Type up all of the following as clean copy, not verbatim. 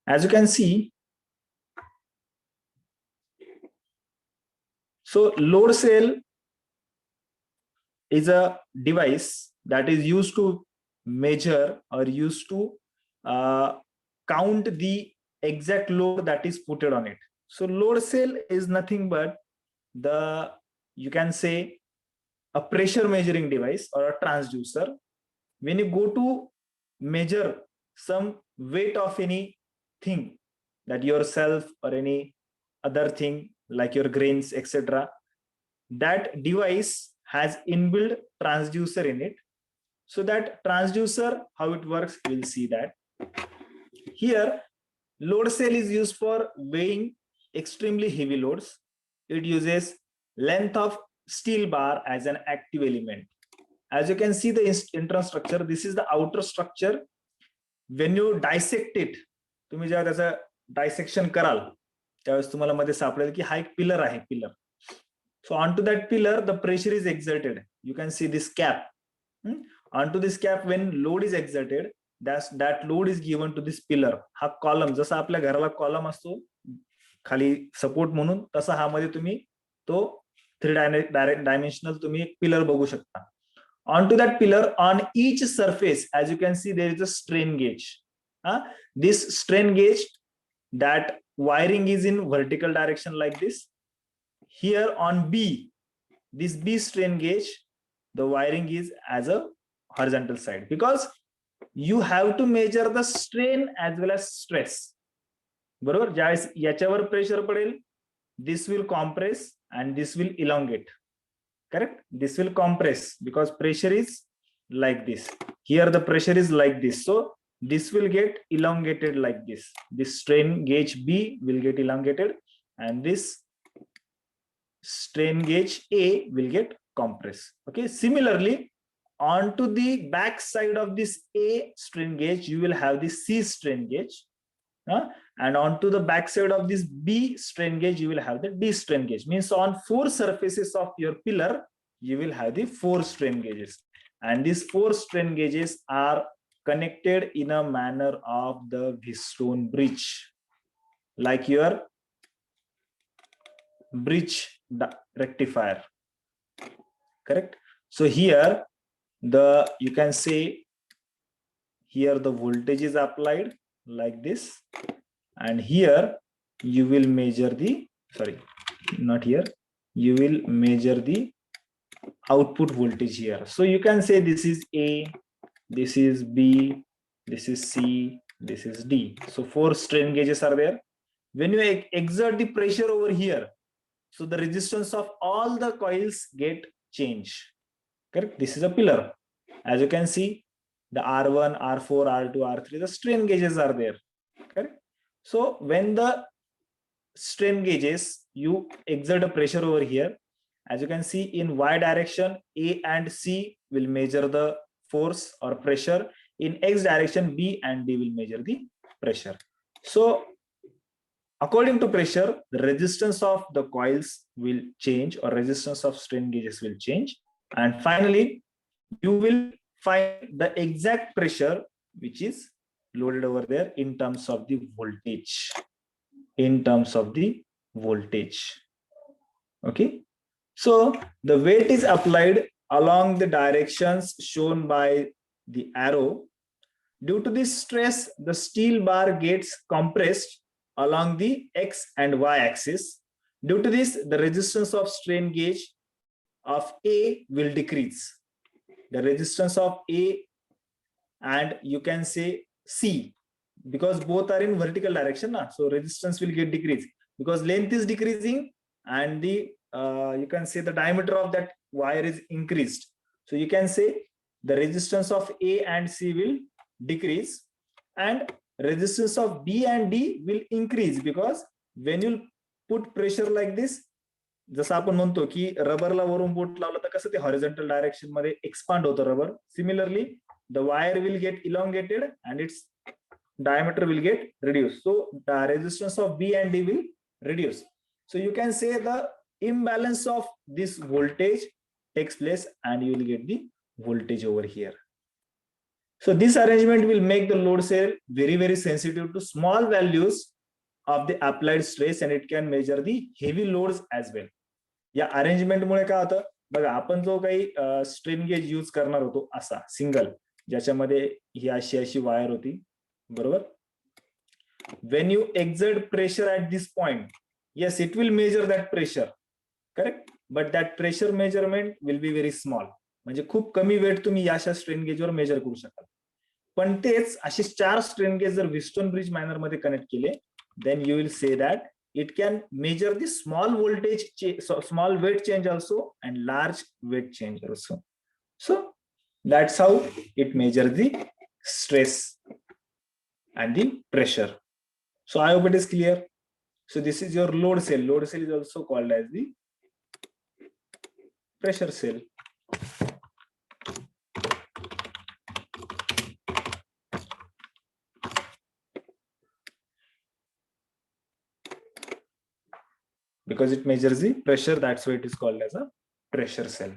As you can see, so load cell is a device that is used to measure or used to count the exact load that is put on it. So load cell is nothing but the, you can say, a pressure measuring device or a transducer. When you go to measure some weight of any thing, that yourself or any other thing like your grains, etc., that device has inbuilt transducer in it. So that transducer, how it works, we'll see that. Here, load cell is used for weighing extremely heavy loads. It uses length of steel bar as an active element. As you can see the internal structure, this is the outer structure. When you dissect it, तुम्ही जेव्हा त्याचा dissection कराल त्यावेळेस तुम्हाला मध्ये सापडेल की हा एक पिलर आहे, pillar. So onto that pillar, the pressure is exerted. You can see this cap. Onto this cap, when load is exerted, that load is given to this pillar. हा कॉलम, जसा आपल्या घराला कॉलम असतो खाली support म्हणून, तसा हा मध्ये तुम्ही तो 3 डायमेन्शनल तुम्ही एक पिलर बघू शकता. Onto that pillar, on each surface, as you can see, there is a strain gauge. This strain gauge, that wiring is in vertical direction like this. Here on B, this B strain gauge, the wiring is as a horizontal side, because you have to measure the strain as well as stress. बरोबर, ज्यावेळेस याच्यावर pressure पडेल, this will compress and this will elongate. Correct? This will compress because pressure is like this. Here the pressure is like this, so this will get elongated like this. This strain gauge B will get elongated and this strain gauge A will get compressed. Okay, similarly, onto the back side of this A strain gauge, you will have the C strain gauge. And onto the back side of this B strain gauge, you will have the D strain gauge. Means on 4 surfaces of your pillar, you will have the 4 strain gauges. And these 4 strain gauges are connected in a manner of the Wheatstone bridge, like your bridge rectifier. Correct? So here, you can say, here the voltage is applied like this, and here you will measure the, sorry, not here, you will measure the output voltage here. So you can say this is A, this is B, this is C, this is D. So 4 strain gauges are there. When you exert the pressure over here, so the resistance of all the coils get changed. Correct? This is a pillar. As you can see, the R1, R4, R2, R3, the strain gauges are there. Correct? So when the strain gauges, you exert a pressure over here, as you can see in Y direction, A and C will measure the force or pressure. In X direction, B and D will measure the pressure. So according to pressure, the resistance of the coils will change, or resistance of strain gauges will change. And finally, you will find the exact pressure which is loaded over there in terms of the voltage. In terms of the voltage. Okay. So the weight is applied along the directions shown by the arrow. Due to this stress, the steel bar gets compressed along the X and Y axis. Due to this, the resistance of strain gauge of A will decrease. The resistance of A and you can say C, because both are in vertical direction, so resistance will get decreased because length is decreasing and the you can say the diameter of that wire is increased. So you can say the resistance of A and C will decrease and resistance of B and D will increase, because when you put pressure like this, जसं आपण म्हणतो की रबरला वरून boat लावलं तर कसं ते horizontal direction मध्ये एक्सपांड होतं rubber, similarly the wire will get elongated and its diameter will get reduced. So the resistance of B and D will reduce. So you can say the imbalance of this voltage takes place and you will get the voltage over here. So this arrangement will make the load cell very, very sensitive to small values of the applied stress, and it can measure the heavy loads as well. या arrangement मुळे काय होतं बघा, आपण जो काही strain gauge use करणार होतो असा सिंगल, ज्याच्यामध्ये ही अशी अशी वायर होती, बरोबर. when you exert pressure at this point, yes, it will measure that pressure, correct, but that pressure measurement will be very small. म्हणजे खूप कमी वेट तुम्ही अशा स्ट्रेन गेजवर मेजर करू शकाल. पण तेच असे 4 स्ट्रेन गेज जर व्हिस्टन ब्रिज मॅनर मध्ये कनेक्ट केले, then you will say that it can measure the small voltage, small weight change also, and large weight change also. So that's how it measures the stress and the pressure. So I hope it is clear. So this is your load cell. Load cell is also called as the pressure cell. Because it measures the pressure, that's why it is called as a pressure cell.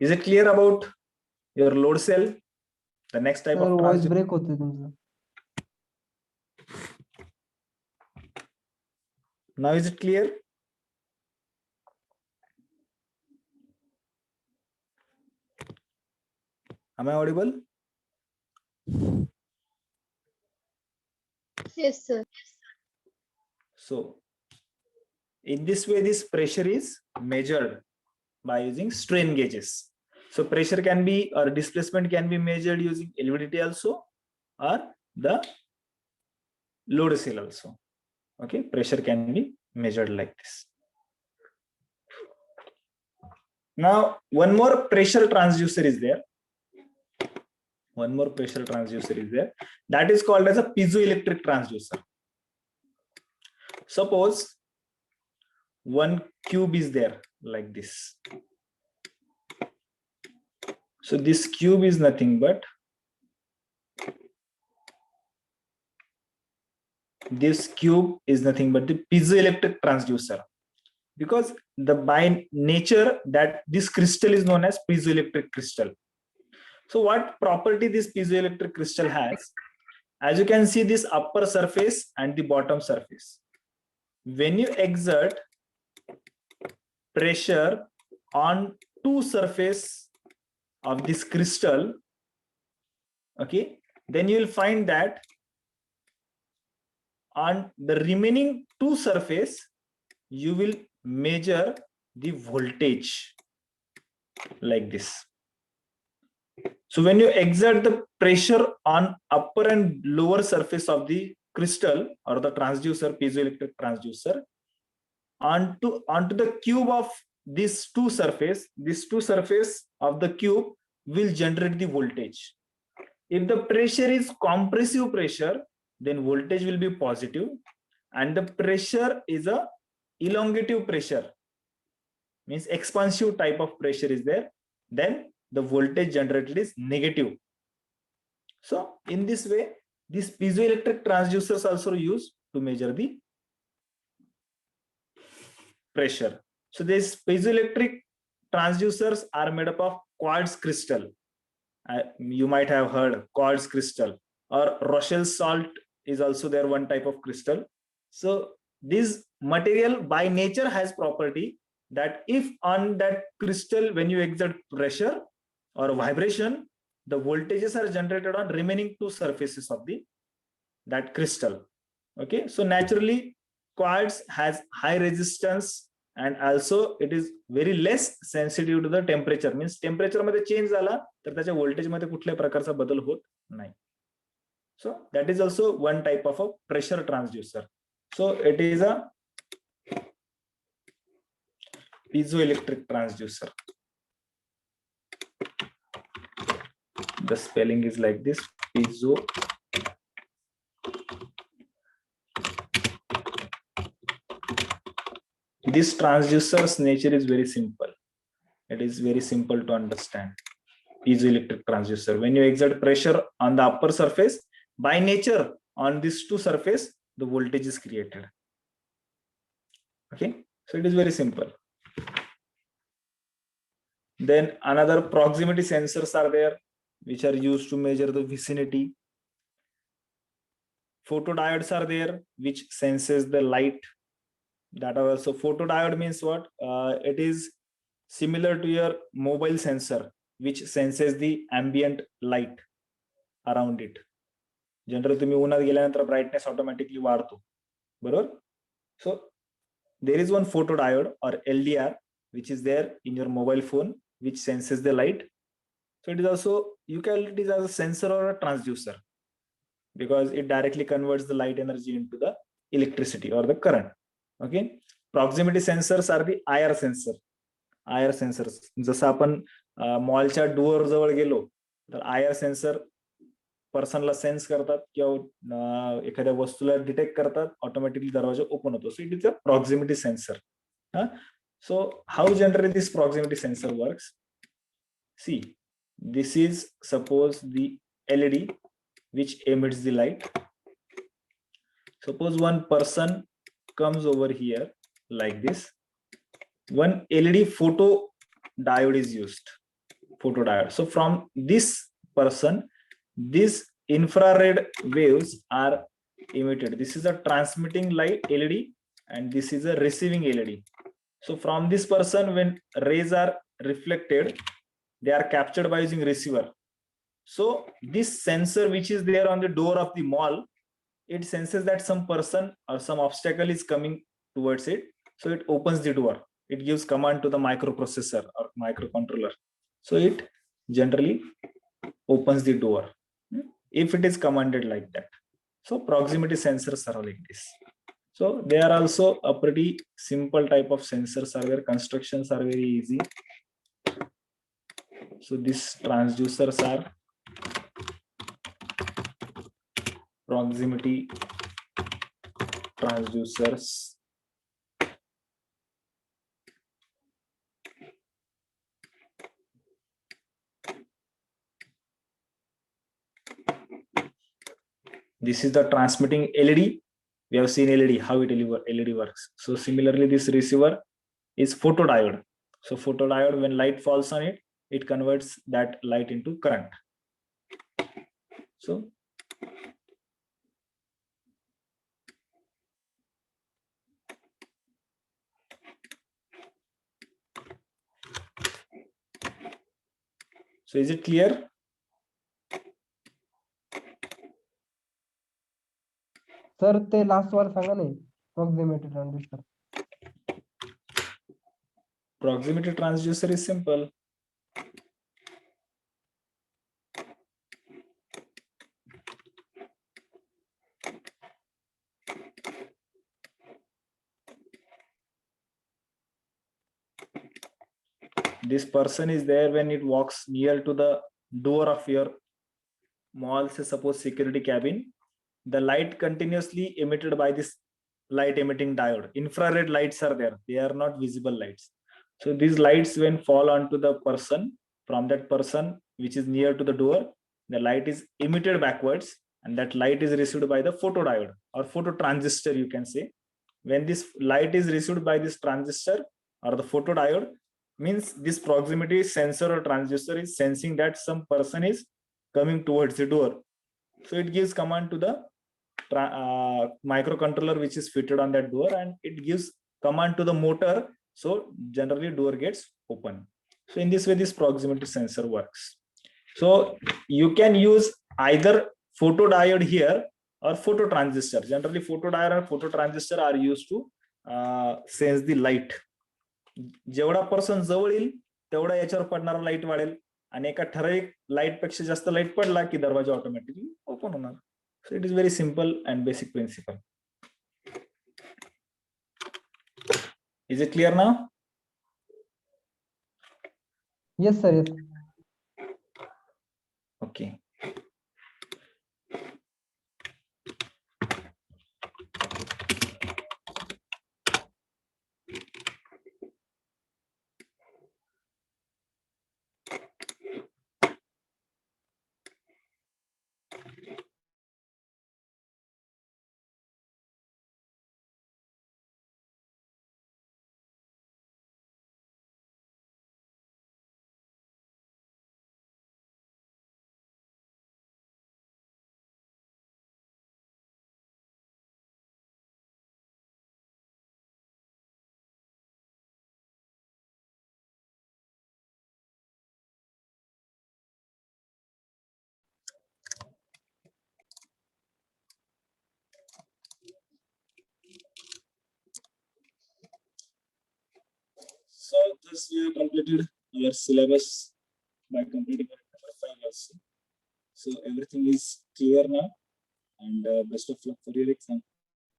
Is it clear about your load cell? The next type of voice break होते तुमचं. Now is it clear? Am I audible? Yes, sir. So in this way, this pressure is measured by using strain gauges. So pressure can be, or displacement can be measured using LVDT also, or the load cell also. Okay, pressure can be measured like this. Now one more pressure transducer is there. One more pressure transducer is there. That is called as a piezoelectric transducer. Suppose one cube is there like this. So this cube is nothing but the piezoelectric transducer, because the by nature that this crystal is known as piezoelectric crystal. So what property this piezoelectric crystal has? As you can see, this upper surface and the bottom surface. When you exert pressure on two surface of this crystal, okay, then you will find that on the remaining two surface, you will measure the voltage like this. So when you exert the pressure on upper and lower surface of the crystal or the transducer, piezoelectric transducer, onto the cube of these two surface of the cube will generate the voltage. If the pressure is compressive pressure, then voltage will be positive, and the pressure is a elongative pressure, means expansive type of pressure is there, then the voltage generated is negative. So in this way, these piezoelectric transducers also used to measure the pressure. So these piezoelectric transducers are made up of quartz crystal. You might have heard quartz crystal, or Rochelle salt is also there, one type of crystal. So this material by nature has property that if on that crystal, when you exert pressure or vibration, the voltages are generated on remaining two surfaces of that crystal. Okay, so naturally quartz has high resistance, and also it is very less sensitive to the temperature, means temperature मध्ये change झाला तर त्याच्या voltage मध्ये कुठल्याही प्रकारचा बदल होत नाही. So that is also one type of a pressure transducer. So it is a piezoelectric transducer. The spelling is like this: piezo. This transducer's nature is very simple. It is very simple to understand. Piezoelectric transducer. When you exert pressure on the upper surface, by nature on these two surface, the voltage is created. Okay, so it is very simple. Then another proximity sensors are there. which are used to measure the vicinity. Photodiodes are there, which senses the light. That are also photodiode means what? It is similar to your mobile sensor, which senses the ambient light around it. Generally तुम्ही उन्हात गेल्यानंतर brightness automatically वाढतो, बरोबर? So there is one photodiode or LDR which is there in your mobile phone, which senses the light. So it is also, you can it is as a sensor or a transducer, because it directly converts the light energy into the electricity or the current. Okay, proximity sensors are the IR sensor. IR sensors, जसं आपण मॉलच्या door जवळ गेलो तर IR sensor पर्सनला sense करतात किंवा एखाद्या वस्तूला detect करतात, ऑटोमॅटिकली दरवाजा ओपन होतो. So it is a proximity sensor. So how generally this proximity sensor works? See, this is suppose the LED which emits the light. Suppose one person comes over here like this. One LED photo diode is used. Photodiode. So from this person, these infrared waves are emitted. This is a transmitting light LED and this is a receiving LED. So from this person, when rays are reflected, they are captured by using receiver. So this sensor which is there on the door of the mall, it senses that some person or some obstacle is coming towards it. So it opens the door. It gives command to the microprocessor or microcontroller. So it generally opens the door if it is commanded like that. So proximity sensors are like this. So they are also a pretty simple type of sensors. Are their constructions are very easy. So these transducers are proximity transducers. This is the transmitting LED. We have seen LED, how LED works. So similarly, this receiver is photodiode. So photodiode, when light falls on it, it converts that light into current. So is it clear? Sir ते last वाला सांगा नाही, proximity transducer. Proximity transducer is simple. This person is there when it walks near to the door of your mall, say suppose security cabin. The light continuously emitted by this light emitting diode. Infrared lights are there. They are not visible lights. So these lights, when fall onto the person, from that person which is near to the door, the light is emitted backwards, and that light is received by the photodiode or phototransistor, you can say. When this light is received by this transistor or the photodiode, means this proximity sensor or transistor is sensing that some person is coming towards the door. So it gives command to the microcontroller which is fitted on that door, and it gives command to the motor. So generally door gets open. So in this way, this proximity sensor works. So you can use either photodiode here or phototransistor. Generally photodiode and phototransistor are used to sense the light. जेवढा person जवळ येईल तेवढा याच्यावर पडणारा light वाढेल, आणि एका ठराविक लाईट पेक्षा जास्त लाईट पडला की दरवाजा ऑटोमॅटिकली ओपन होणार. So it is very simple and basic principle. Is it clear now? Yes sir, yes. Okay. thus we have completed our syllabus by completing number 5 also. So everything is clear now, and best of luck for your exam.